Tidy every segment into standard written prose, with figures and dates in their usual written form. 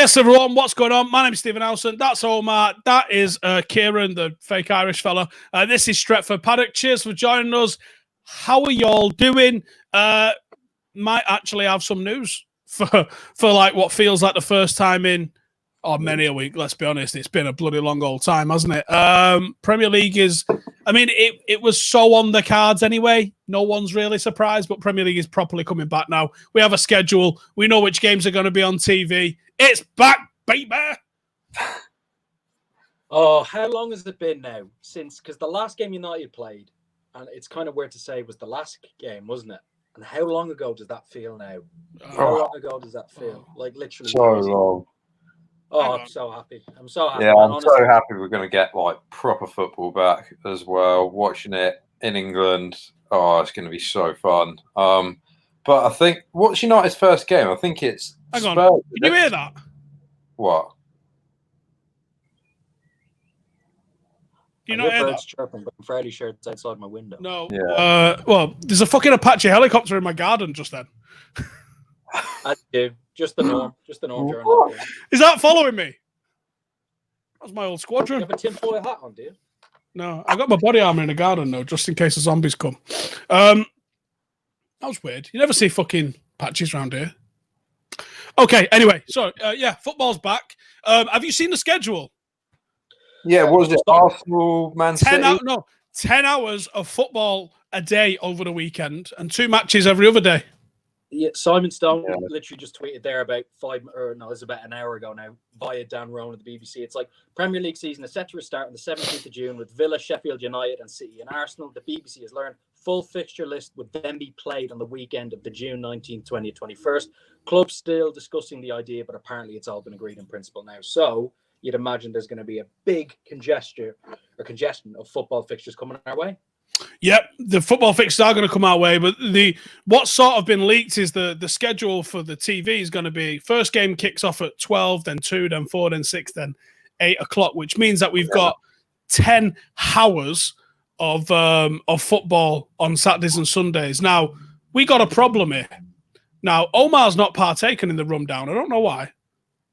Yes, everyone, what's going on? My name's Stephen Howson. That's Omar. That is Ciaran, the fake Irish fella. This is Stretford. Paddock, cheers for joining us. How are y'all doing? Might actually have some news for like what feels like the first time in many a week. Let's be honest, it's been a bloody long old time, hasn't it? Premier League is, I mean, it was so on the cards anyway. No one's really surprised, but Premier League is properly coming back now. We have a schedule. We know which games are going to be on TV. It's back, baby. Oh, how long has it been now since? Because the last game United played, and it's kind of weird to say, was the last game, wasn't it? And how long ago does that feel now? How long ago does that feel? Like literally. So long. Oh, I'm so happy. I'm so happy. Yeah, I'm so happy we're going to get like proper football back as well. Watching it in England, it's going to be so fun. But I think, what's United's first game? I think it's Hang on. Spurs. Can you hear that? What? I hear birds chirping, but I'm fairly sure it's outside my window. No. Yeah. Well, there's a fucking Apache helicopter in my garden just then. I do. Just the norm. Just the norm during that game. Is that following me? That's my old squadron. You have a tinfoil hat on, do you? No, I got my body armor in the garden though, just in case the zombies come. That was weird. You never see fucking patches around here. Okay, anyway, so yeah, football's back. Have you seen the schedule? Yeah, what was it? Arsenal, Man City? 10 hours of football a day over the weekend and 2 matches every other day. Yeah, Simon Stone literally just tweeted there about it's about an hour ago now, via Dan Rowan of the BBC. It's like Premier League season is set to restart on the 17th of June with Villa, Sheffield United and City and Arsenal. The BBC has learned full fixture list would then be played on the weekend of the June 19th, 20th, 21st. Clubs still discussing the idea, but apparently it's all been agreed in principle now. So you'd imagine there's going to be a big congestion of football fixtures coming our way. Yep, the football fixtures are going to come our way, but what's sort of been leaked is the schedule for the TV is going to be first game kicks off at 12, then 2, then 4, then 6, then 8 o'clock, which means that we've got 10 hours of football on Saturdays and Sundays. Now, we got a problem here. Now, Omar's not partaken in the rundown. I don't know why.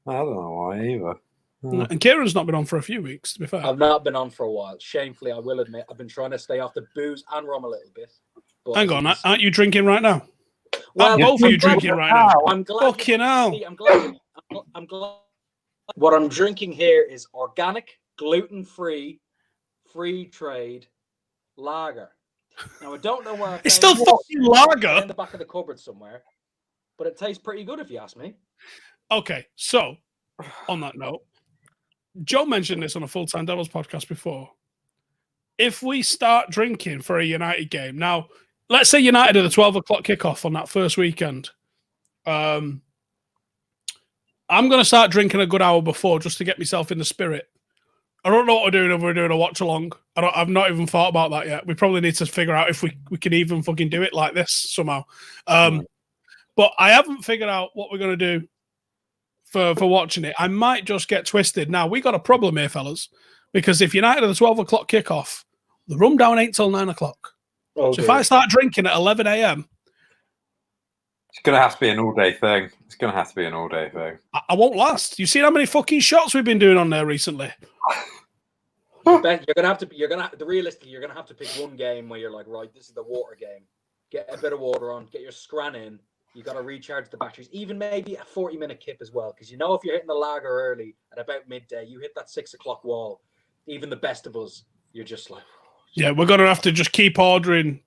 I don't know why either. And Kieran's not been on for a few weeks, to be fair. I've not been on for a while. Shamefully, I will admit, I've been trying to stay off the booze and rum a little bit. But hang on, aren't you drinking right now? Well, both of you drinking right now. I'm glad. Fucking hell. I'm glad. What I'm drinking here is organic, gluten-free, free trade lager. Now, I don't know where it's still fucking lager. In the back of the cupboard somewhere, but it tastes pretty good if you ask me. Okay, so on that note, Joe mentioned this on a Full-Time Devils podcast before. If we start drinking for a United game, now, let's say United at a 12 o'clock kickoff on that first weekend. I'm going to start drinking a good hour before just to get myself in the spirit. I don't know what we're doing if we're doing a watch-along. I've not even thought about that yet. We probably need to figure out if we can even fucking do it like this somehow. But I haven't figured out what we're going to do for watching it. I might just get twisted. Now, we got a problem here, fellas, because if United at the 12 o'clock kickoff, the rundown ain't till 9 o'clock. So if I start drinking at 11 a.m. It's going to have to be an all-day thing. It's going to have to be an all-day thing. I won't last. You seen how many fucking shots we've been doing on there recently? Ben, realistically, you're going to have to pick one game where you're like, right, this is the water game. Get a bit of water on, get your scran in. You got to recharge the batteries, even maybe a 40-minute kip as well. Because if you're hitting the lager early at about midday, you hit that 6 o'clock wall. Even the best of us, you're just like... Yeah, we're going to have to just keep ordering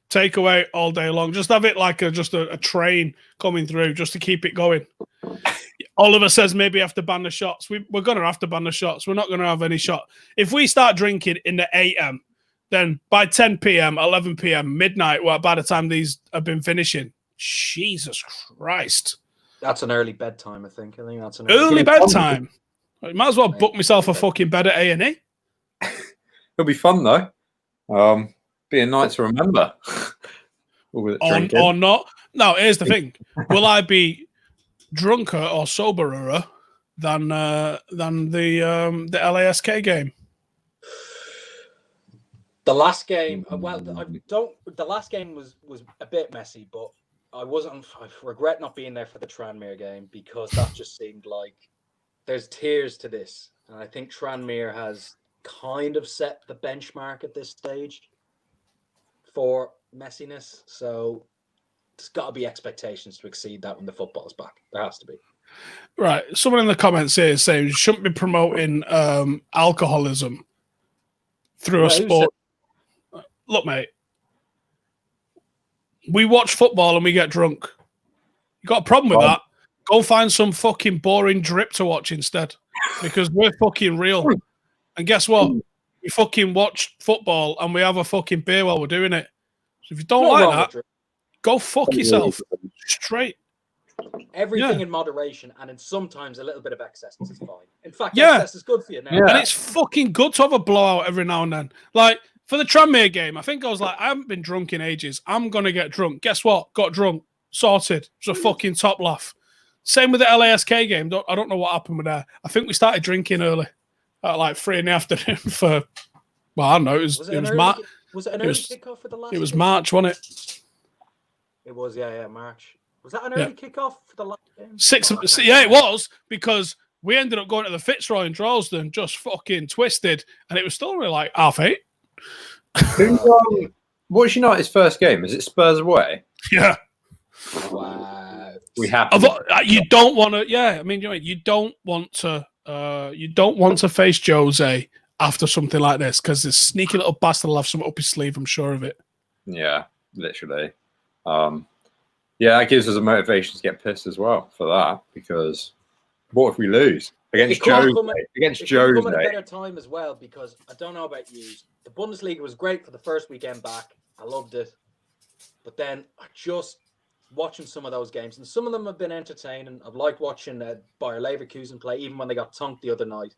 takeaway all day long. Just have it like a train coming through just to keep it going. Oliver says maybe have to ban the shots. We're going to have to ban the shots. We're not going to have any shot. If we start drinking in the 8 a.m., then by 10 p.m., 11 p.m., midnight, by the time these have been finishing, Jesus Christ. That's an early bedtime, I think. That's an early bedtime. I might as well book myself a fucking bed at A&E. It'll be fun, though. Be a night to remember. Or not. No, here's the thing. Will I be drunker or soberer than the LASK game? The last game, the last game was a bit messy, but I regret not being there for the Tranmere game because that just seemed like there's tiers to this. And I think Tranmere has kind of set the benchmark at this stage for messiness. So there's got to be expectations to exceed that when the football's back. There has to be. Right. Someone in the comments here is saying you shouldn't be promoting alcoholism through a sport. Look, mate, we watch football and we get drunk. You got a problem with that? Go find some fucking boring drip to watch instead, because we're fucking real. And guess what? We fucking watch football and we have a fucking beer while we're doing it. So if you don't like that, go fuck yourself. Straight. Everything in moderation, and in sometimes a little bit of excess is fine. In fact, excess is good for you now. And it's fucking good to have a blowout every now and then. Like, for the Tranmere game, I think I was like, I haven't been drunk in ages. I'm going to get drunk. Guess what? Got drunk. Sorted. It was a fucking top laugh. Same with the LASK game. I don't know what happened with that. I think we started drinking early at like 3 in the afternoon for, well, I don't know. It was March. Was it an early kickoff for the last? It was March, wasn't it? It was, yeah, March. Was that an early kickoff for the last game? It was, because we ended up going to the Fitzroy in Droylsden, just fucking twisted, and it was still only like 8:30. What's United's first game? Is it Spurs away? Yeah. Wow. We have. You don't want to. Yeah, I mean, you don't want to. You don't want to face Jose after something like this, because this sneaky little bastard will have something up his sleeve. I'm sure of it. Yeah, literally. Yeah, that gives us a motivation to get pissed as well for that, because what if we lose against Jose? Against Jose, come at a better time as well, because I don't know about you. The Bundesliga was great for the first weekend back. I loved it, but then just watching some of those games, and some of them have been entertaining. I've liked watching Bayer Leverkusen play, even when they got tonked the other night.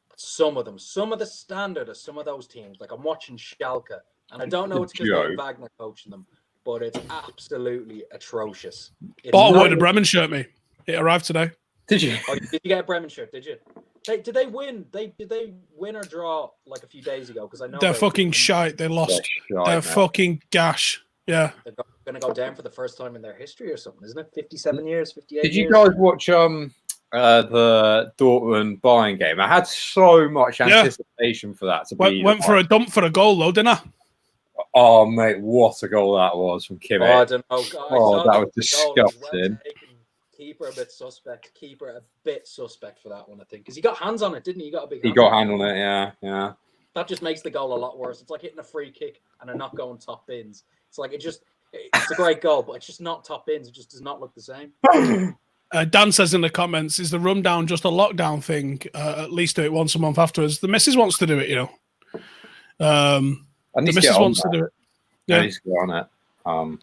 But some of the standard of some of those teams, like I'm watching Schalke, and I don't know it's because Wagner coaching them, but it's absolutely atrocious. Bought a Bremen shirt, me. It arrived today. Did you? Oh, did you get a Bremen shirt? Did you? Did they win? Did they win or draw like a few days ago? Because I know they're fucking shite. They lost. They're fucking gash. Yeah. They're going to go down for the first time in their history or something, isn't it? 57 years, 58 Did you guys watch the Dortmund Bayern game? I had so much anticipation for that. Went for a dump for a goal, though, didn't I? Oh, mate, what a goal that was from Kimmich. Oh, I don't know. That was disgusting. Keeper a bit suspect. Keeper a bit suspect for that one, I think. Because he got hands on it, didn't he? He got a big hand on it, yeah. That just makes the goal a lot worse. It's like hitting a free kick and a not going top bins. It's like it's a great goal, but it's just not top bins. It just does not look the same. Dan says in the comments, is the rundown just a lockdown thing? At least do it once a month afterwards. The missus wants to do it, you know. The missus wants to do it. Yeah, I need to get on it.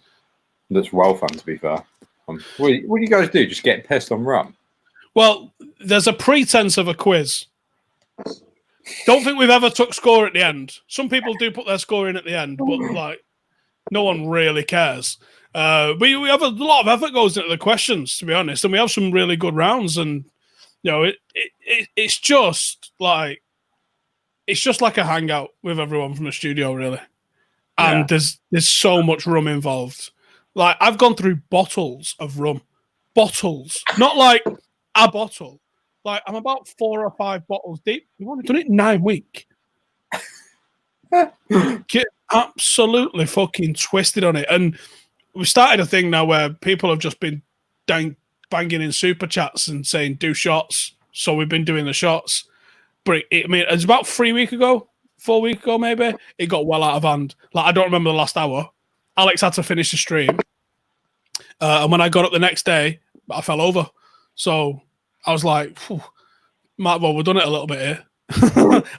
That's well fun, to be fair. What do you guys do? Just get pissed on rum? Well, there's a pretense of a quiz. Don't think we've ever took score at the end. Some people do put their score in at the end, but like no one really cares. We have a lot of effort goes into the questions, to be honest, and we have some really good rounds. And you know, it's just like a hangout with everyone from the studio, really. And there's so much rum involved. Like, I've gone through bottles of rum. Bottles. Not like a bottle. Like, I'm about 4 or 5 bottles deep. We've only done it 9 weeks. Get absolutely fucking twisted on it. And we've started a thing now where people have just been banging in super chats and saying, do shots. So we've been doing the shots. But it's about 3 weeks ago, 4 weeks ago, maybe. It got well out of hand. Like, I don't remember the last hour. Alex had to finish the stream. And when I got up the next day, I fell over. So I was like, might well, we've done it a little bit here.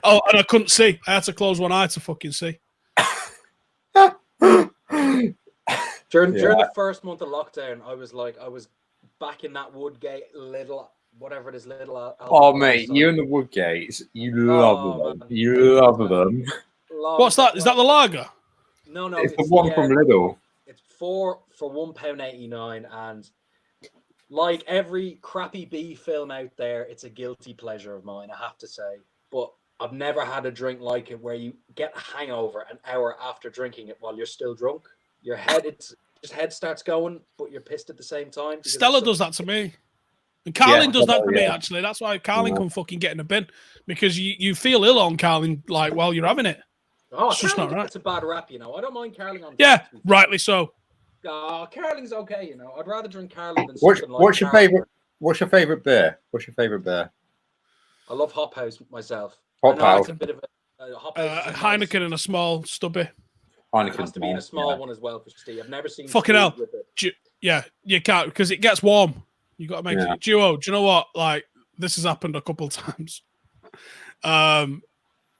Oh, and I couldn't see. I had to close one eye to fucking see. During the first month of lockdown, I was back in that Woodgate little, whatever it is, little. Oh, mate, you and the Woodgates, you love them. Man. You love them. What's that? Is that the lager? No, it's the one from Lidl. It's for £1.89, and like every crappy B film out there, it's a guilty pleasure of mine, I have to say. But I've never had a drink like it where you get a hangover an hour after drinking it while you're still drunk. Your head, it's just head starts going, but you're pissed at the same time. Stella does that to me. And Carlin does that to me, actually. That's why Carlin can fucking get in a bin. Because you feel ill on Carlin, like, while you're having it. Oh, it's just not right. It's a bad rap, you know. I don't mind Carling on. Yeah, rightly so. Carling's okay, you know. I'd rather drink Carling than what's your favorite? What's your favorite beer? What's your favorite beer? I love Hop House myself. Hop House. A bit of a Hop House Heineken and a small stubby. Heineken has to be in a small one as well for Steve. I've never seen. Fucking hell. Yeah, you can't because it gets warm. You got to make it. Duo, do you know what? Like, this has happened a couple of times. Can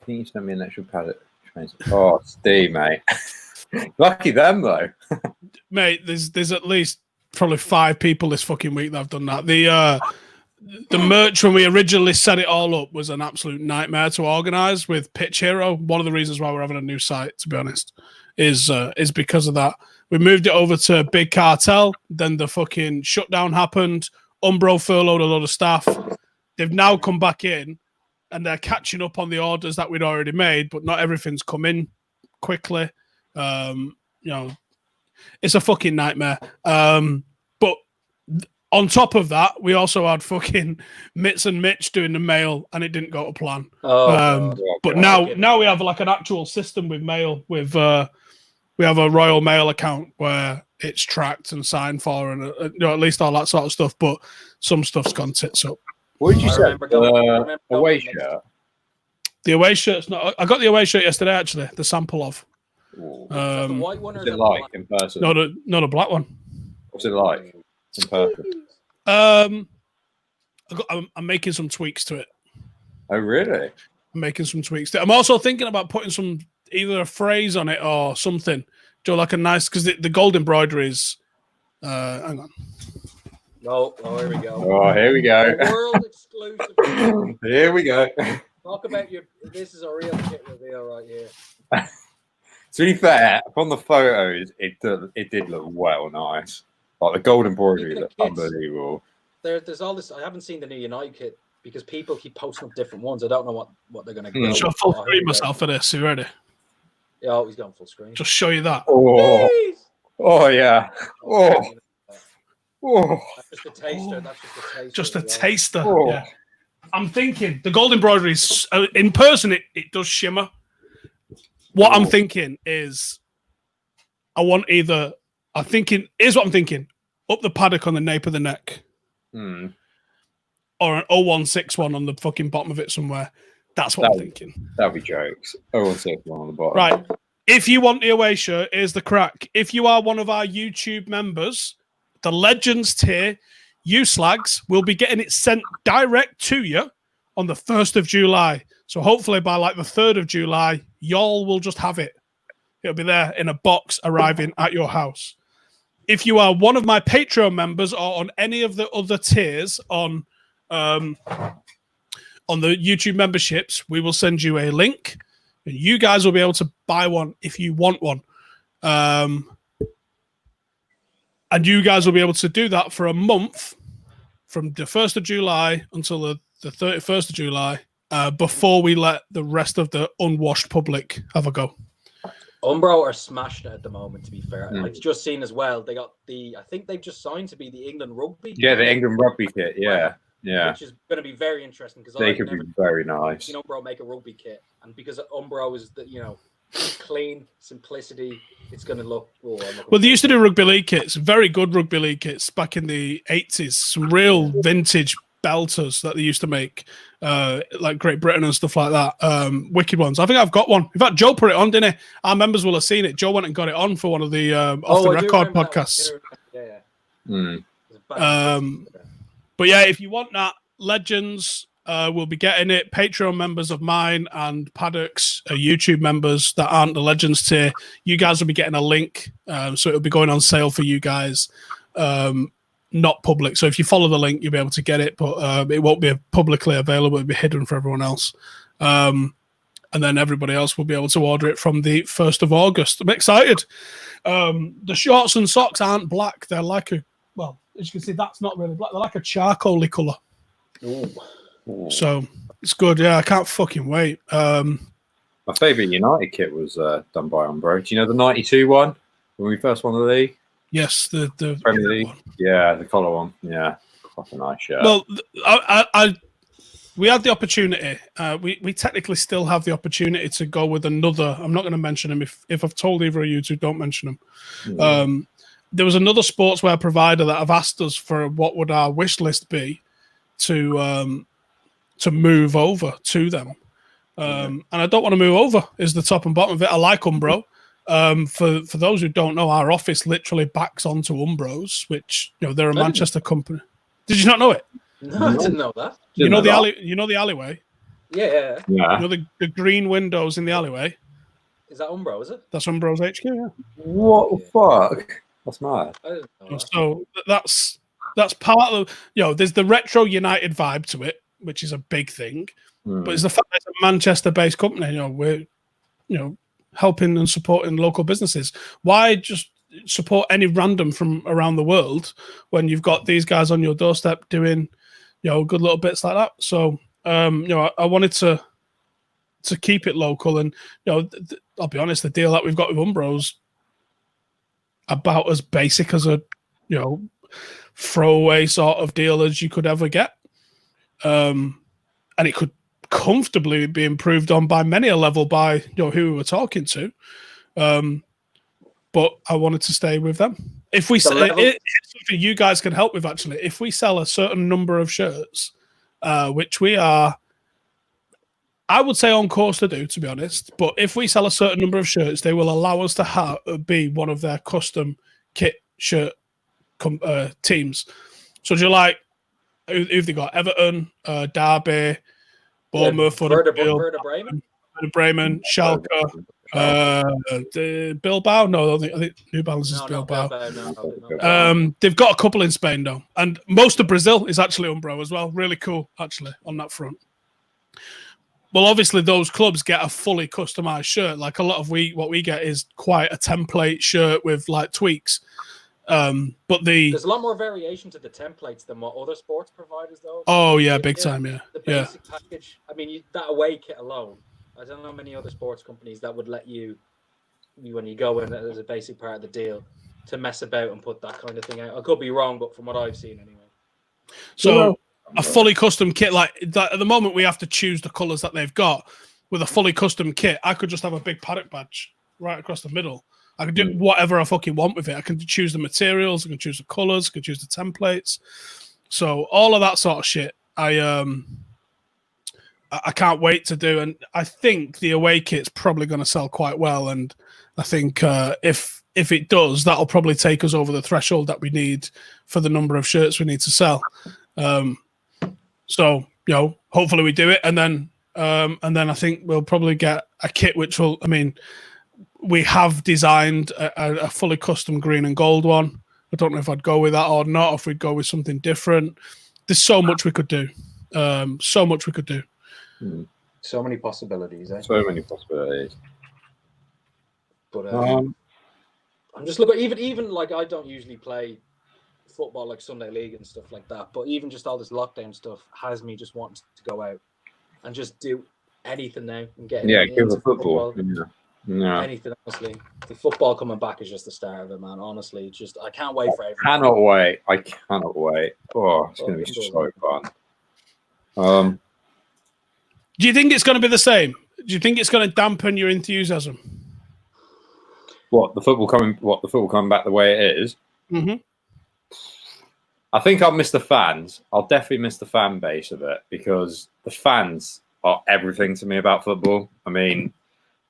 you send me an extra Paddock? Oh, Steve, mate. Lucky them, though. Mate, there's at least probably 5 people this fucking week that have done that. The merch, when we originally set it all up, was an absolute nightmare to organise with Pitch Hero. One of the reasons why we're having a new site, to be honest, is because of that. We moved it over to Big Cartel. Then the fucking shutdown happened. Umbro furloughed a lot of staff. They've now come back in, and they're catching up on the orders that we'd already made, but not everything's come in quickly. You know, it's a fucking nightmare. But on top of that, we also had fucking Mitz and Mitch doing the mail, and it didn't go to plan. But now we have like an actual system with mail. With we have a Royal Mail account where it's tracked and signed for, and you know, at least all that sort of stuff. But some stuff's gone tits up. What did you say? Away shirt. The away shirt's not. I got the away shirt yesterday. Actually, the sample of. The white one or what's it like in person? Not a black one. What's it like in person? I'm making some tweaks to it. Oh, really? I'm making some tweaks to it. I'm also thinking about putting either a phrase on it or something. Do like a nice, because the gold embroidery is. Hang on. Oh, here we go. Oh, here we go. World exclusive. Here we go. Talk about this is a real kit reveal right here. To be fair, from the photos, it did look well nice. Like the gold embroidery looked unbelievable. There's all this. I haven't seen the new United kit because people keep posting up different ones. I don't know what they're going to get. Should I full screen myself for this? You ready? Yeah, he's going full screen. Just show you that. Oh, oh yeah. Oh. Oh. That's just a taster. Just a taster. Oh. Yeah. I'm thinking the gold embroidery is in person. It does shimmer. What I'm thinking is, here's what I'm thinking: up the paddock on the nape of the neck, or an 0161 on the fucking bottom of it somewhere. That's what I'm thinking. That'd be jokes. 0161 on the bottom. Right. If you want the away shirt, here's the crack. If you are one of our YouTube members, the Legends tier, you slags will be getting it sent direct to you on the 1st of July. So hopefully by like the 3rd of July, y'all will just have it. It'll be there in a box arriving at your house. If you are one of my Patreon members or on any of the other tiers on the YouTube memberships, we will send you a link. And you guys will be able to buy one if you want one. And you guys will be able to do that for a month from the 1st of July until the 31st of July before we let the rest of the unwashed public have a go. Umbro are smashing it at the moment, to be fair. I've just seen as well, they got I think they've just signed to be the England rugby. Yeah, the England rugby kit, yeah. Yeah. Which is going to be very interesting because they could be very nice. Umbro make a rugby kit, and because Umbro is clean simplicity, it's going to look. Well, they used to do rugby league kits, very good rugby league kits back in the 80s. Some real vintage belters that they used to make, like Great Britain and stuff like that. Wicked ones. I think I've got one. In fact, Joe put it on, didn't he? Our members will have seen it. Joe went and got it on for one of the off the record podcasts. But yeah, if you want that, Legends will be getting it. Patreon members of mine and Paddock's YouTube members that aren't the Legends tier, you guys will be getting a link. So it'll be going on sale for you guys. Not public. So if you follow the link, you'll be able to get it, but it won't be publicly available. It'll be hidden for everyone else. And then everybody else will be able to order it from the 1st of August. I'm excited. The shorts and socks aren't black. They're like as you can see, that's not really black. They're like a charcoaly colour. So it's good. Yeah, I can't fucking wait. My favourite United kit was done by Umbro. Do you know the 92 one when we first won the league? Yes, the Premier League. Yeah, the collar one. Yeah, quite a nice shirt. Well, we had the opportunity. We technically still have the opportunity to go with another. I'm not going to mention them. If I've told either of you to, don't mention them. There was another sportswear provider that have asked us for what would our wish list be to move over to them. And I don't want to move over is the top and bottom of it. I like Umbro. For those who don't know, our office literally backs onto Umbro's, which they're a Manchester company. Did you not know it? No, I didn't know that. You know the alleyway? Yeah. You know the green windows in the alleyway? Is that Umbro, is it? That's Umbro's HQ, yeah. What the fuck? That's mad. I didn't know that. So that's part of there's the retro United vibe to it, which is a big thing. But it's the fact that it's a Manchester-based company. We're helping and supporting local businesses. Why just support any random from around the world when you've got these guys on your doorstep doing good little bits like that? So I wanted to keep it local, and I'll be honest, the deal that we've got with Umbro's about as basic as a throwaway sort of deal as you could ever get, and it could comfortably be improved on by many a level by who we were talking to, but I wanted to stay with them. If we it's something you guys can help with, actually, if we sell a certain number of shirts, which we are, I would say, on course to do, to be honest, but if we sell a certain number of shirts, they will allow us to be one of their custom kit shirt teams. So do you like, who've they got? Everton, Derby, Bournemouth, Werder Bremen, Schalke, Bilbao. No, I think New Balance is Bilbao. They've got a couple in Spain though, and most of Brazil is actually Umbro as well. Really cool, actually, on that front. Well, obviously, those clubs get a fully customized shirt. Like a lot of what we get is quite a template shirt with like tweaks. But there's a lot more variation to the templates than what other sports providers though. Oh yeah, big time, yeah. The basic package. I mean, that away kit alone. I don't know many other sports companies that would let you, when you go in as a basic part of the deal, to mess about and put that kind of thing out. I could be wrong, but from what I've seen anyway. So a fully custom kit, like that, at the moment, we have to choose the colours that they've got. With a fully custom kit, I could just have a big Paddock badge right across the middle. I can do whatever I fucking want with it. I can choose the materials, I can choose the colours, I can choose the templates. So all of that sort of shit, I can't wait to do. And I think the away kit's probably going to sell quite well. And I think if it does, that'll probably take us over the threshold that we need for the number of shirts we need to sell. So hopefully we do it, and then I think we'll probably get a kit which will. I mean, we have designed a fully custom green and gold one. I don't know if I'd go with that or not, if we'd go with something different. There's so much we could do. So much we could do. So many possibilities. So many possibilities. But I'm just looking. Even like I don't usually play football like Sunday League and stuff like that. But even just all this lockdown stuff has me just wanting to go out and just do anything now and get give the football. Yeah. Anything, honestly. The football coming back is just the start of it, man. Honestly, just I can't wait for everything. I cannot wait. Oh, it's going to be so fun. Do you think it's going to be the same? Do you think it's going to dampen your enthusiasm? What the football coming back the way it is? Mm-hmm. I think I'll miss the fans. I'll definitely miss the fan base of it because the fans are everything to me about football. I mean,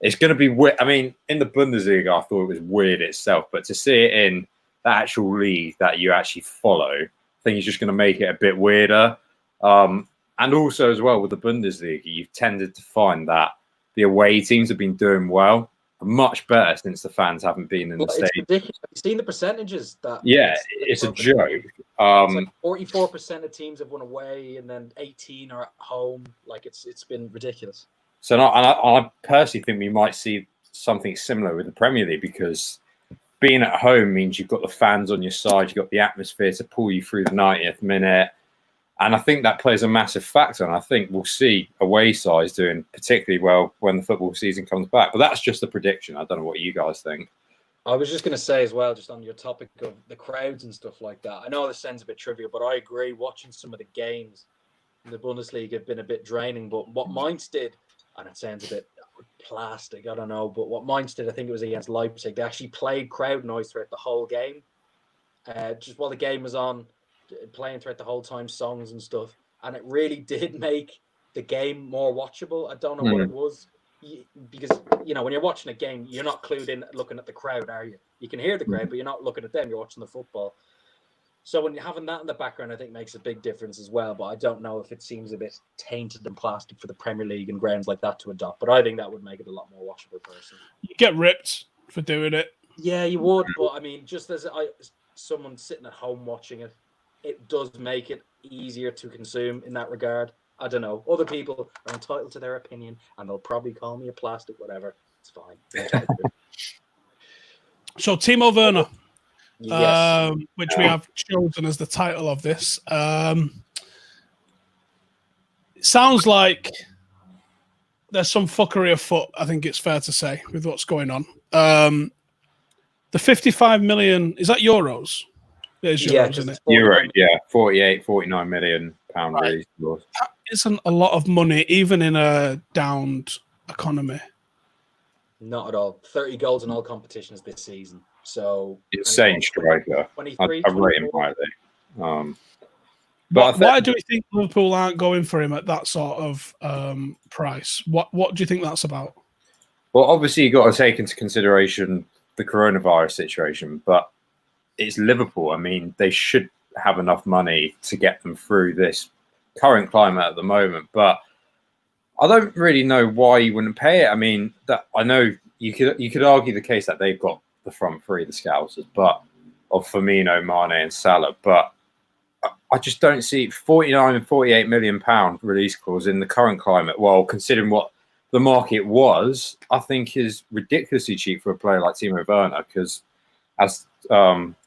it's going to be weird. I mean, in the Bundesliga, I thought it was weird itself, but to see it in the actual league that you actually follow, I think it's just going to make it a bit weirder. And also as well with the Bundesliga, you've tended to find that the away teams have been doing well, much better since the fans haven't been in the stadium. It's ridiculous. Have you seen the percentages? It's a joke. It's like 44% of teams have won away, and then 18 are at home. Like it's been ridiculous. So I personally think we might see something similar with the Premier League because being at home means you've got the fans on your side, you've got the atmosphere to pull you through the 90th minute. And I think that plays a massive factor. And I think we'll see away sides doing particularly well when the football season comes back. But that's just a prediction. I don't know what you guys think. I was just going to say as well, just on your topic of the crowds and stuff like that. I know this sounds a bit trivial, but I agree. Watching some of the games in the Bundesliga have been a bit draining. But what Mainz did, and it sounds a bit plastic, I don't know, but what Mainz did, I think it was against Leipzig, they actually played crowd noise throughout the whole game. Just while the game was on, playing throughout the whole time, songs and stuff. And it really did make the game more watchable. I don't know what it was. Because, you know, when you're watching a game, you're not clued in looking at the crowd, are you? You can hear the crowd, but you're not looking at them. You're watching the football. So when you're having that in the background, I think makes a big difference as well. But I don't know if it seems a bit tainted and plastic for the Premier League and grounds like that to adopt. But I think that would make it a lot more watchable, personally. You get ripped for doing it. Yeah, you would. But, I mean, just as someone sitting at home watching it, it does make it easier to consume in that regard. I don't know. Other people are entitled to their opinion, and they'll probably call me a plastic, whatever. It's fine. So, Timo Werner, Yes. which we have chosen as the title of this. It sounds like there's some fuckery afoot, I think it's fair to say, with what's going on. The 55 million, is that euros? It is euros, isn't it? Euro, yeah. 48, 49 million pound Right. release. That isn't a lot of money, even in a downed economy. Not at all. 30 goals in all competitions this season. So Insane striker. 23, I rate him 24. highly. But Why do we think Liverpool aren't going for him at that sort of price? What do you think that's about? Well, obviously, you've got to take into consideration the coronavirus situation, but it's Liverpool. I mean, they should have enough money to get them through this current climate at the moment. But I don't really know why you wouldn't pay it. I mean, that I know you could argue the case that they've got the front three, the Scousers, but of Firmino, Mane, and Salah. But I just don't see 49 and 48 million pound release clause in the current climate. Well, considering what the market was, I think is ridiculously cheap for a player like Timo Werner. Because as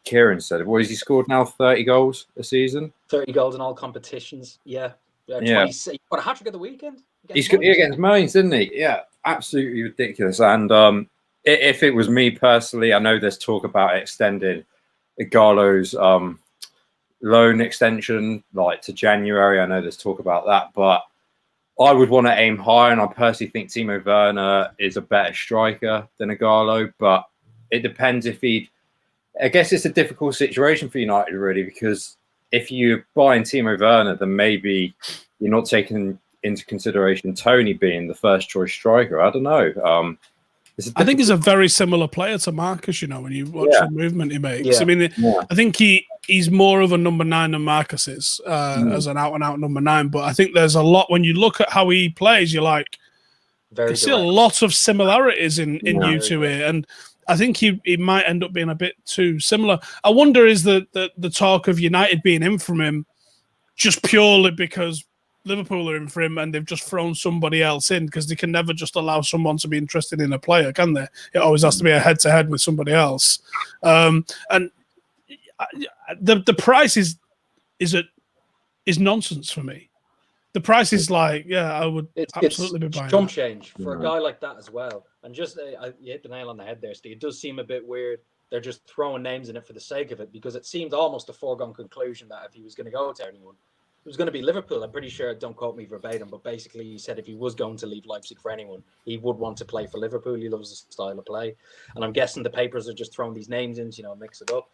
Ciaran said, what has he scored now? 30 goals a season. 30 goals in all competitions. Yeah. Yeah. He got a hat-trick at the weekend. He's against Mainz, didn't he? Yeah, absolutely ridiculous. And if it was me personally, I know there's talk about extending Igalo's loan extension like to January. I know there's talk about that, but I would want to aim higher, and I personally think Timo Werner is a better striker than Igalo, but it depends if he'd... I guess it's a difficult situation for United, really, because if you're buying Timo Werner, then maybe you're not taking into consideration Tony being the first choice striker. I don't know. I think he's a very similar player to Marcus, you know, when you watch the movement he makes. Yeah. I mean, I think he's more of a number 9 than Marcus is as an out-and-out number 9. But I think there's a lot, when you look at how he plays, you're like, you see a lot of similarities in you two here. And I think he might end up being a bit too similar. I wonder, is the talk of United being in from him just purely because Liverpool are in for him and they've just thrown somebody else in, because they can never just allow someone to be interested in a player, can they? It always has to be a head-to-head with somebody else. And the price is nonsense for me. The price is like, I would absolutely be buying jump that. change for a guy like that as well. And just you hit the nail on the head there, Steve. It does seem a bit weird. They're just throwing names in it for the sake of it, because it seemed almost a foregone conclusion that if he was going to go to anyone, it was going to be Liverpool. I'm pretty sure, don't quote me verbatim, but basically he said if he was going to leave Leipzig for anyone, he would want to play for Liverpool. He loves the style of play. And I'm guessing the papers are just throwing these names in to, mix it up.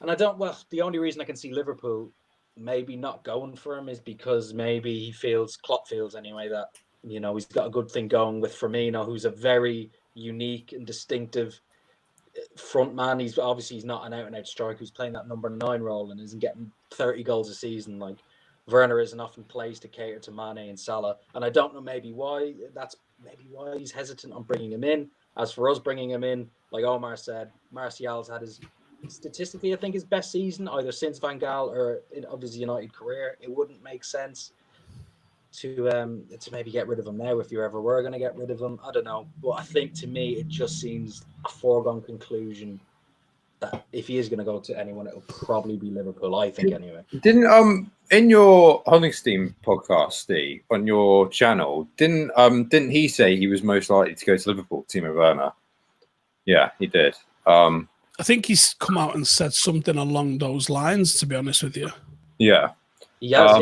And the only reason I can see Liverpool maybe not going for him is because maybe Klopp feels anyway, that, he's got a good thing going with Firmino, who's a very unique and distinctive front man. He's not an out-and-out striker who's playing that number 9 role and isn't getting 30 goals a season like Werner isn't often plays to cater to Mane and Salah. And I don't know why he's hesitant on bringing him in. As for us bringing him in, like Omar said, Martial's had statistically, I think, his best season either since Van Gaal or of his United career. It wouldn't make sense to maybe get rid of him now if you ever were going to get rid of him. I don't know. But I think, to me, it just seems a foregone conclusion that if he is going to go to anyone, it'll probably be Liverpool, I think, anyway. Didn't in your Honigstein podcast, Steve, on your channel, didn't he say he was most likely to go to Liverpool, Timo Werner? Yeah, he did. I think he's come out and said something along those lines, to be honest with you. Yeah. Yes,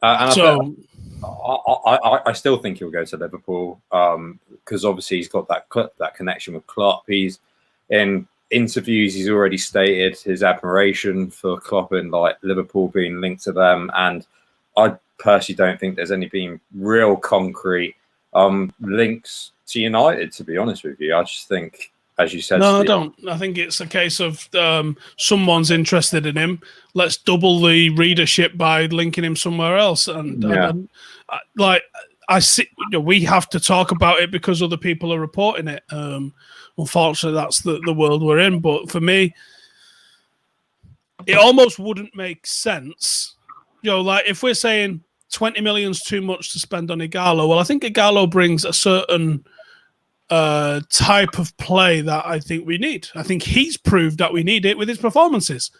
And so I still think he'll go to Liverpool because obviously he's got that connection with Klopp. He's in interviews, he's already stated his admiration for Klopp and like Liverpool being linked to them. And I personally don't think there's any being real concrete links to United, to be honest with you. I just think, as you said, no, Steve, I don't. I think it's a case of someone's interested in him. Let's double the readership by linking him somewhere else. And I see, we have to talk about it because other people are reporting it. Unfortunately, that's the world we're in. But for me, it almost wouldn't make sense. Like if we're saying 20 million's too much to spend on Ighalo, well, I think Ighalo brings a certain type of play that I think we need. I think he's proved that we need it with his performances.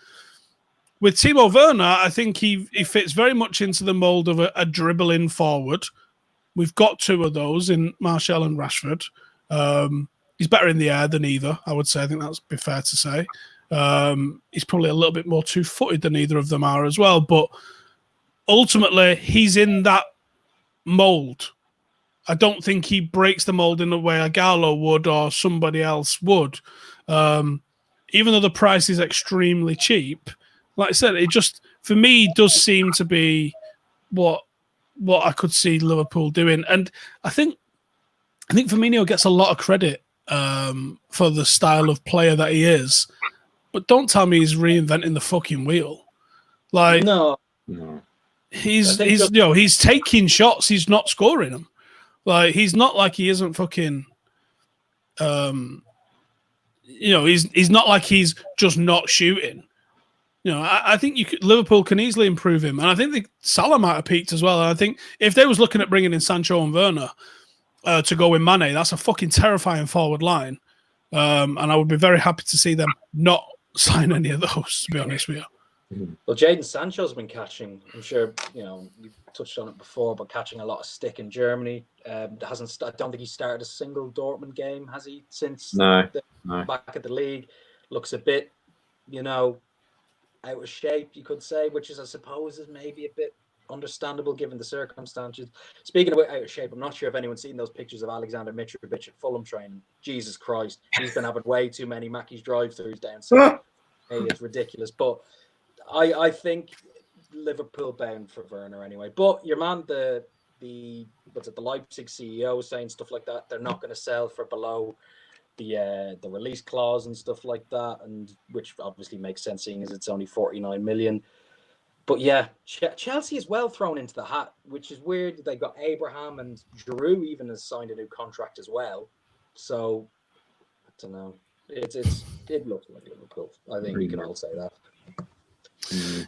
With Timo Werner, I think he fits very much into the mold of a dribbling forward. We've got two of those in Martial and Rashford. He's better in the air than either, I would say. I think that's be fair to say. He's probably a little bit more two-footed than either of them are as well. But ultimately, he's in that mold. I don't think he breaks the mold in the way Ighalo would or somebody else would. Even though the price is extremely cheap, like I said, it just, for me, does seem to be what I could see Liverpool doing. And I think Firmino gets a lot of credit for the style of player that he is. But don't tell me he's reinventing the fucking wheel. Like, no. He's taking shots, he's not scoring them. Like, he's not like he isn't fucking, he's not like he's just not shooting. I think Liverpool can easily improve him. And I think Salah might have peaked as well. And I think if they was looking at bringing in Sancho and Werner to go with Mane, that's a fucking terrifying forward line. And I would be very happy to see them not sign any of those, to be honest with you. Well, Jadon Sancho's been catching, I'm sure, you've touched on it before, but catching a lot of stick in Germany. I don't think he started a single Dortmund game, has he, since No. back at the league? Looks a bit, out of shape, you could say, which is, I suppose, is maybe a bit understandable given the circumstances. Speaking of out of shape, I'm not sure if anyone's seen those pictures of Alexander Mitrovic at Fulham training. Jesus Christ, he's been having way too many Mackey's drive-thrus down south. It's ridiculous, but I think Liverpool bound for Werner anyway. But your man, the Leipzig CEO, saying stuff like that. They're not going to sell for below the release clause and stuff like that, and which obviously makes sense, seeing as it's only 49 million. But yeah, Chelsea is well thrown into the hat, which is weird. They got Abraham, and Giroud even has signed a new contract as well. So I don't know. It looks like Liverpool. I think we can all say that.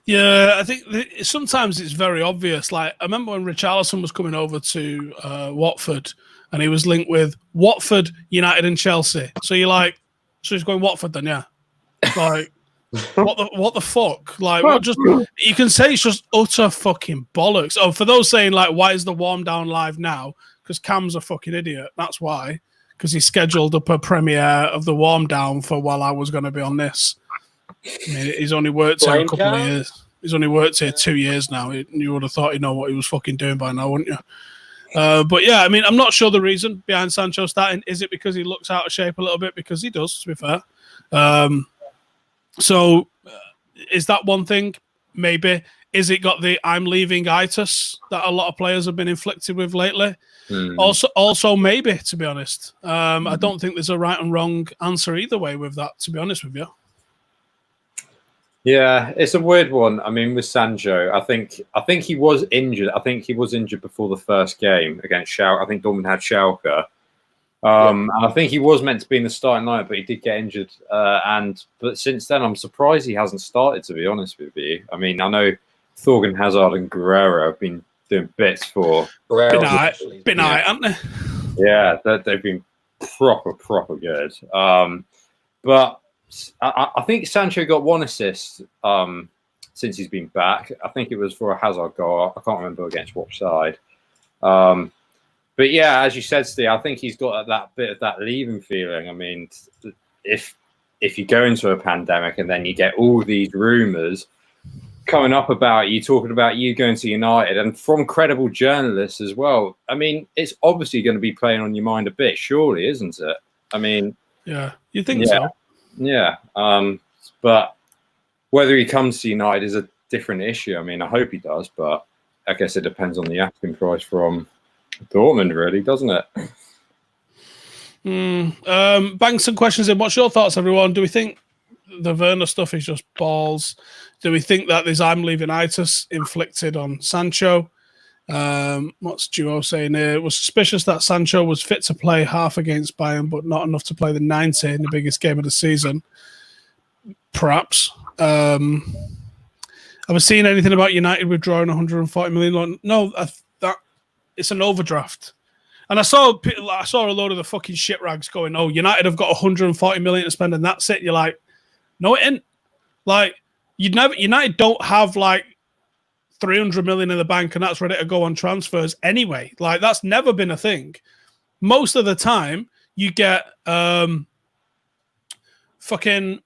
Yeah, I think sometimes it's very obvious. Like, I remember when Richarlison was coming over to Watford, and he was linked with Watford, United, and Chelsea. So you're like, so he's going Watford then, yeah? Like, what the fuck? Like, you can say it's just utter fucking bollocks. Oh, for those saying like, why is the warm down live now? Because Cam's a fucking idiot. That's why. Because he scheduled up a premiere of the warm down for while I was going to be on this. I mean, he's only worked here a couple of years. He's only worked here 2 years now. You would have thought he'd know what he was fucking doing by now, wouldn't you? But yeah, I mean, I'm not sure the reason behind Sancho starting. Is it because he looks out of shape a little bit? Because he does, to be fair. So is that one thing? Maybe. Is it got the I'm leaving itis that a lot of players have been inflicted with lately? Also maybe, to be honest. I don't think there's a right and wrong answer either way with that, to be honest with you. Yeah, it's a weird one. I mean, with Sancho, I think he was injured. I think he was injured before the first game against Schalke. I think Dortmund had Schalke. And I think he was meant to be in the starting lineup, but he did get injured. But since then, I'm surprised he hasn't started, to be honest with you. I mean, I know Thorgan Hazard and Guerrero have been doing bits for... Been alright, haven't they? Yeah, they've been proper good. But I think Sancho got one assist since he's been back. I think it was for a Hazard goal. I can't remember against what side. But yeah, as you said, Steve, I think he's got that bit of that leaving feeling. I mean, if you go into a pandemic and then you get all these rumours coming up about you, talking about you going to United, and from credible journalists as well, I mean, it's obviously going to be playing on your mind a bit, surely, isn't it? I mean, yeah, you think so? Yeah, but whether he comes to United is a different issue. I mean, I hope he does, but I guess it depends on the asking price from Dortmund, really, doesn't it? Bang some questions in. What's your thoughts, everyone? Do we think the Werner stuff is just balls? Do we think that there's I'm leaving itis inflicted on Sancho? What's Duo saying here? It was suspicious that Sancho was fit to play half against Bayern, but not enough to play the 90 in the biggest game of the season. Perhaps. Have I seen anything about United withdrawing 140 million? No, that it's an overdraft. And I saw a load of the fucking shit rags going, "Oh, United have got 140 million to spend, and that's it." You're like, no, it ain't. Like, United don't have like 300 million in the bank, and that's ready to go on transfers anyway. Like, that's never been a thing. Most of the time, you get fucking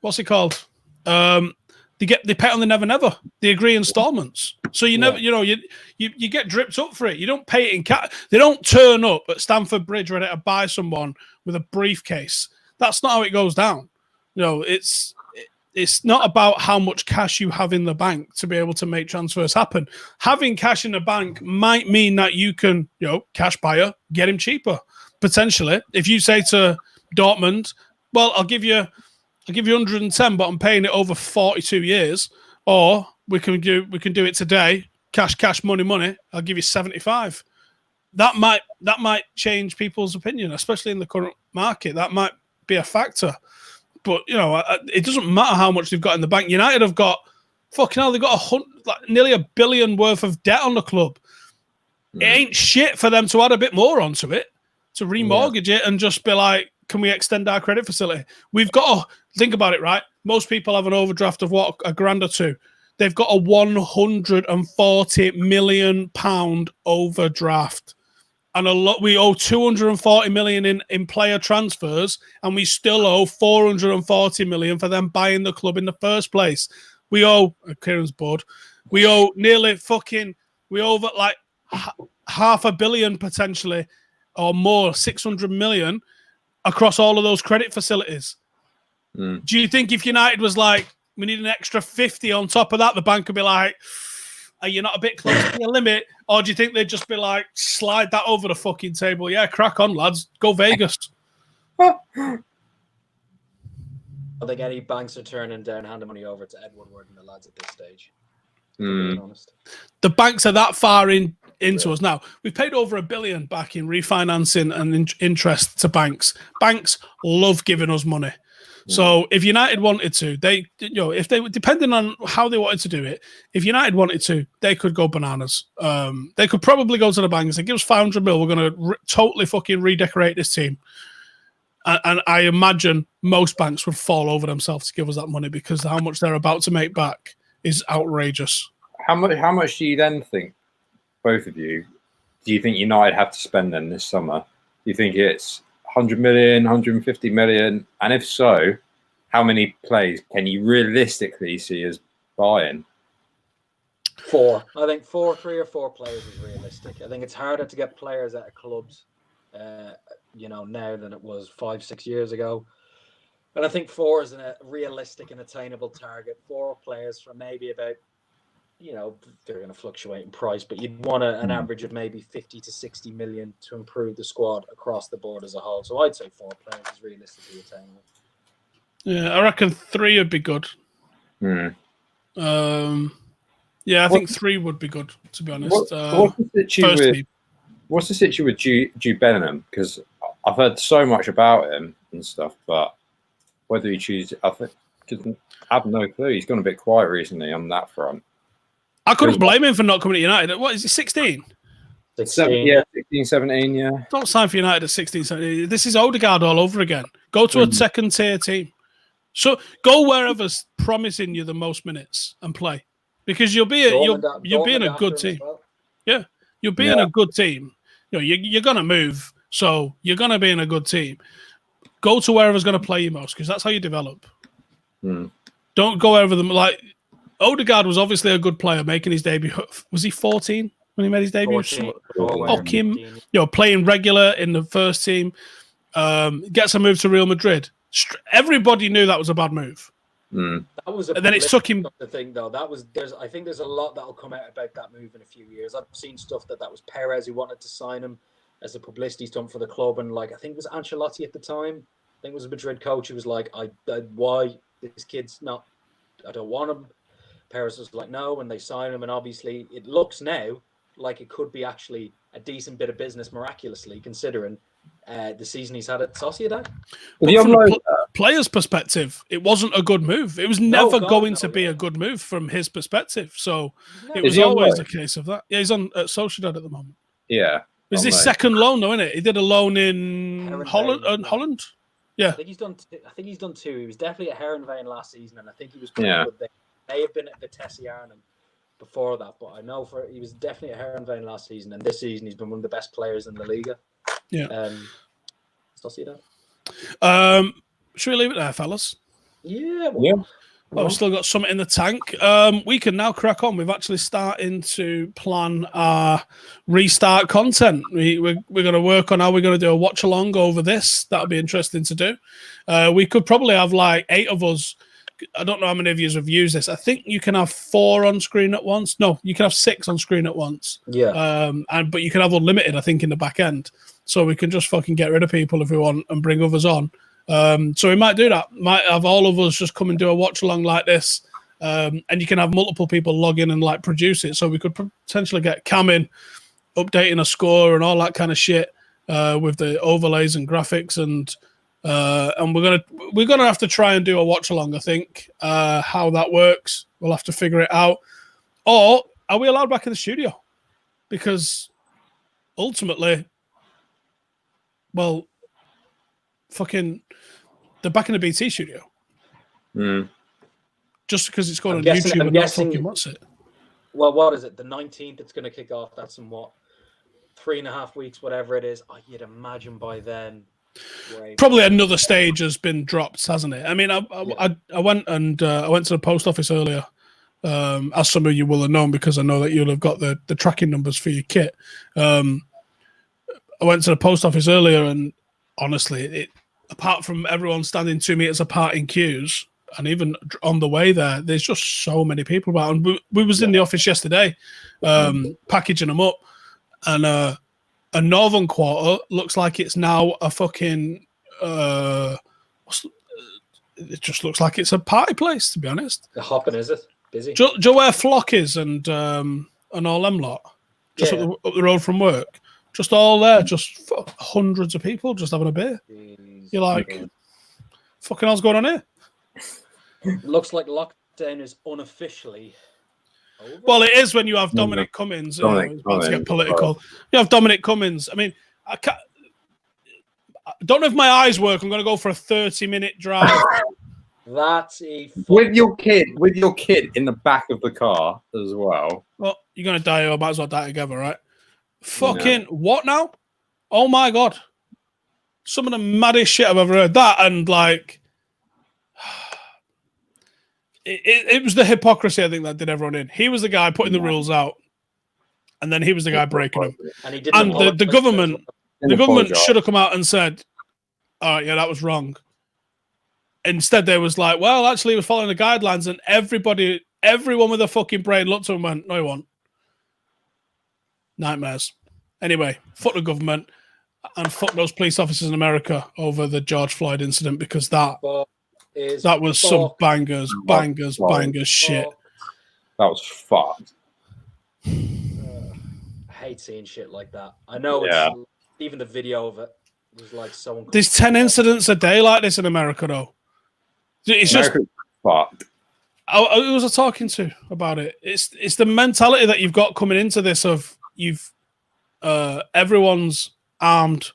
what's it called? They pay on the never. They agree installments. So you never, you get dripped up for it. You don't pay it in cash. They don't turn up at Stamford Bridge ready to buy someone with a briefcase. That's not how it goes down. It's not about how much cash you have in the bank to be able to make transfers happen. Having cash in the bank might mean that you can, cash buyer, get him cheaper. Potentially. If you say to Dortmund, well, I'll give you 110, but I'm paying it over 42 years. Or we can do it today. Cash, money. I'll give you 75. That might change people's opinion, especially in the current market. That might be a factor. But it doesn't matter how much they've got in the bank. United have got fucking hell. They've got nearly $1 billion worth of debt on the club. It ain't shit for them to add a bit more onto it, to remortgage it and just be like, can we extend our credit facility? We've got to think about it, right? Most people have an overdraft of what, a grand or two. They've got a £140 million overdraft. And we owe 240 million in player transfers, and we still owe 440 million for them buying the club in the first place. We owe Kieran's board. We owe we owe like $500 million potentially, or more, 600 million across all of those credit facilities. Do you think if United was like, we need an extra 50 on top of that, the bank would be like, are you not a bit close to your limit? Or do you think they'd just be like, slide that over the fucking table? Yeah, crack on, lads. Go Vegas. I think any banks are turning down handing money over to Ed Woodward and the lads at this stage. To be honest. The banks are that far into us now. We've paid over $1 billion back in refinancing and interest to banks. Banks love giving us money. So if United wanted to, if they were depending on how they wanted to do it, if United wanted to, they could go bananas. They could probably go to the bank and say, give us 500 mil. We're going to totally fucking redecorate this team. And I imagine most banks would fall over themselves to give us that money because how much they're about to make back is outrageous. How much do you then think, both of you, do you think United have to spend then this summer? Do you think it's 100 million, 150 million? And if so, how many players can you realistically see as buying? 4. I think 3 or 4 players is realistic. I think it's harder to get players out of clubs, now than it was 5-6 years ago. And I think 4 is a realistic and attainable target. 4 players from maybe about, they're going to fluctuate in price, but you'd want an average of maybe 50 to 60 million to improve the squad across the board as a whole. So I'd say 4 players is realistically attainable. Yeah, I reckon 3 would be good. I think 3 would be good, to be honest. What's the situation with Jude Bellingham? Because I've heard so much about him and stuff, but whether he chooses, I have no clue. He's gone a bit quiet recently on that front. I couldn't blame him for not coming to United. What is he, 16? 16, 17, yeah. Don't sign for United at 16, 17. This is Odegaard all over again. Go to a second-tier team. So go wherever's promising you the most minutes and play. Because you'll be in a good team. Well. Yeah, you'll be in a good team. You're going to move, so you're going to be in a good team. go to wherever's going to play you most, because that's how you develop. Mm. Don't go over them. Like, Odegaard was obviously a good player making his debut. Was he 14 when he made his debut? Fuck him. Playing regular in the first team. Gets a move to Real Madrid. Everybody knew that was a bad move. Mm. That was and then it took him. The thing though, I think there's a lot that will come out about that move in a few years. I've seen stuff that was Perez who wanted to sign him as a publicity stunt for the club, and like I think it was Ancelotti at the time. I think it was a Madrid coach who was like, why this kid's not? I don't want him. Perez was like, no, and they signed him, and obviously it looks now like it could be actually a decent bit of business, miraculously considering the season he's had at Sociedad. But from the player's perspective, it wasn't a good move. It was never going to be a good move from his perspective. So it was always a case of that. Yeah, he's on at Sociedad at the moment. Yeah. Is his second loan, though, isn't it? He did a loan in Holland. Yeah. I think he's done 2. He was definitely at Herenveen last season, and I think he was pretty good there. May have been at Vitesse Arnhem before that, but I know he was definitely at Herenveen last season, and this season he's been one of the best players in the Liga. Yeah. Sociedad. Should we leave it there, fellas? Yeah. Well, we've still got something in the tank. We can now crack on. We've actually starting to plan our restart content. We're going to work on how we're going to do a watch along over this. That'll be interesting to do. We could probably have like 8 of us. I don't know how many of you have used this. I think you can have 4 on screen at once. No, you can have 6 on screen at once. Yeah. But you can have unlimited, I think, in the back end. So we can just fucking get rid of people if we want and bring others on. So we might do that. Might have all of us just come and do a watch along like this. And you can have multiple people log in and like produce it. So we could potentially get Cam in, updating a score and all that kind of shit with the overlays and graphics, and we're gonna have to try and do a watch along. I think how that works, we'll have to figure it out. Or are we allowed back in the studio? Because ultimately, well, fucking, they're back in the BT studio. Just because it's going on YouTube and not fucking what's it? Well, what is it? The 19th it's going to kick off. That's in what? 3.5 weeks, whatever it is. You'd imagine by then. Probably another stage has been dropped, hasn't it? I mean, I went and I went to the post office earlier, as some of you will have known because I know that you'll have got the tracking numbers for your kit. I went to the post office earlier, and honestly, apart from everyone standing 2 meters apart in queues, and even on the way there, there's just so many people about. And we was in the office yesterday, packaging them up, and a Northern Quarter looks like it's now a fucking. It just looks like it's a party place, to be honest. The hopping, is it? Busy. Do you know where Flock is and all them lot? Just up the road from work. Just all there, just hundreds of people just having a beer. Jeez. You're like, fucking hell's going on here? Looks like lockdown is unofficially over. Well, it is when you have Dominic Cummings. About to get political. You have Dominic Cummings. I mean, I don't know if my eyes work. I'm going to go for a 30-minute drive. That's with your kid in the back of the car as well. Well, you're going to die, or might as well die together, right? Fucking what now? Oh my god! Some of the maddest shit I've ever heard. That and like, it was the hypocrisy I think that did everyone in. He was the guy putting the rules out, and then he was the guy breaking them. And the government should have come out and said, "All right, yeah, that was wrong." Instead, they was like, "Well, actually, we're following the guidelines," and everyone with a fucking brain looked at him and went, "No, you won't." Nightmares. Anyway, fuck the government and fuck those police officers in America over the George Floyd incident, because that was some bangers shit. That was fucked. I hate seeing shit like that. I know it's even the video of it was like so uncomfortable. There's 10 incidents a day like this in America, though. It's just fucked. Who was I talking to about it? It's the mentality that you've got coming into this of everyone's armed,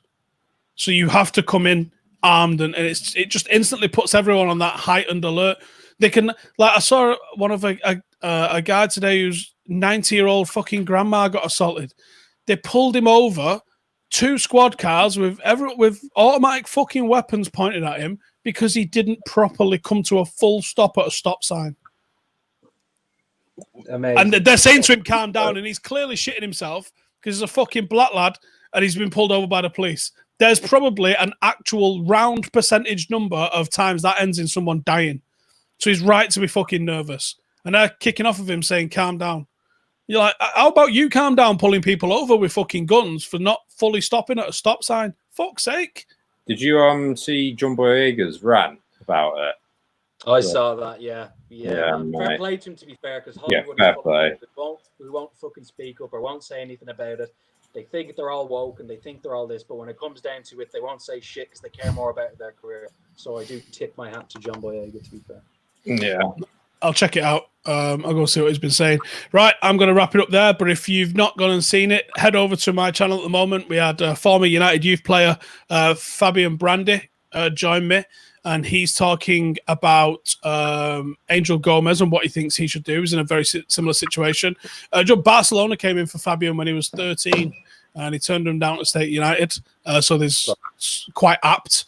so you have to come in armed, and it just instantly puts everyone on that heightened alert. They can, like, I saw one of a guy today whose 90-year-old fucking grandma got assaulted. They pulled him over, 2 squad cars with automatic fucking weapons pointed at him because he didn't properly come to a full stop at a stop sign. Amazing. And they're saying to him, calm down, and he's clearly shitting himself because he's a fucking black lad and he's been pulled over by the police. There's probably an actual round percentage number of times that ends in someone dying. So he's right to be fucking nervous. And they're kicking off of him saying, calm down. You're like, how about you calm down pulling people over with fucking guns for not fully stopping at a stop sign? Fuck's sake. Did you see John Boyega's rant about it? I saw that, yeah. Fair play to him, to be fair, because Hollywood we won't fucking speak up or won't say anything about it. They think they're all woke and they think they're all this, but when it comes down to it, they won't say shit because they care more about their career. So I do tip my hat to John Boyega, to be fair. Yeah. I'll check it out. I'll go see what he's been saying. Right, I'm going to wrap it up there. But if you've not gone and seen it, head over to my channel at the moment. We had former United youth player Fabian Brandy join me, and he's talking about Angel Gomez and what he thinks he should do. He's in a very similar situation. Barcelona came in for Fabian when he was 13, and he turned him down to stay at United. So there's quite apt.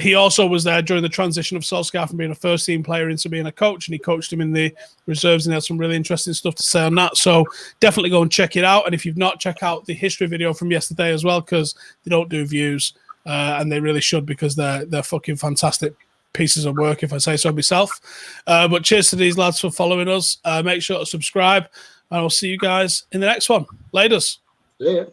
He also was there during the transition of Solskjaer from being a first-team player into being a coach, and he coached him in the reserves, and he had some really interesting stuff to say on that. So definitely go and check it out. And if you've not, check out the history video from yesterday as well, because they don't do views, and they really should, because they're fucking fantastic pieces of work, if I say so myself. But cheers to these lads for following us. Make sure to subscribe, and I'll see you guys in the next one. Laters. Yeah.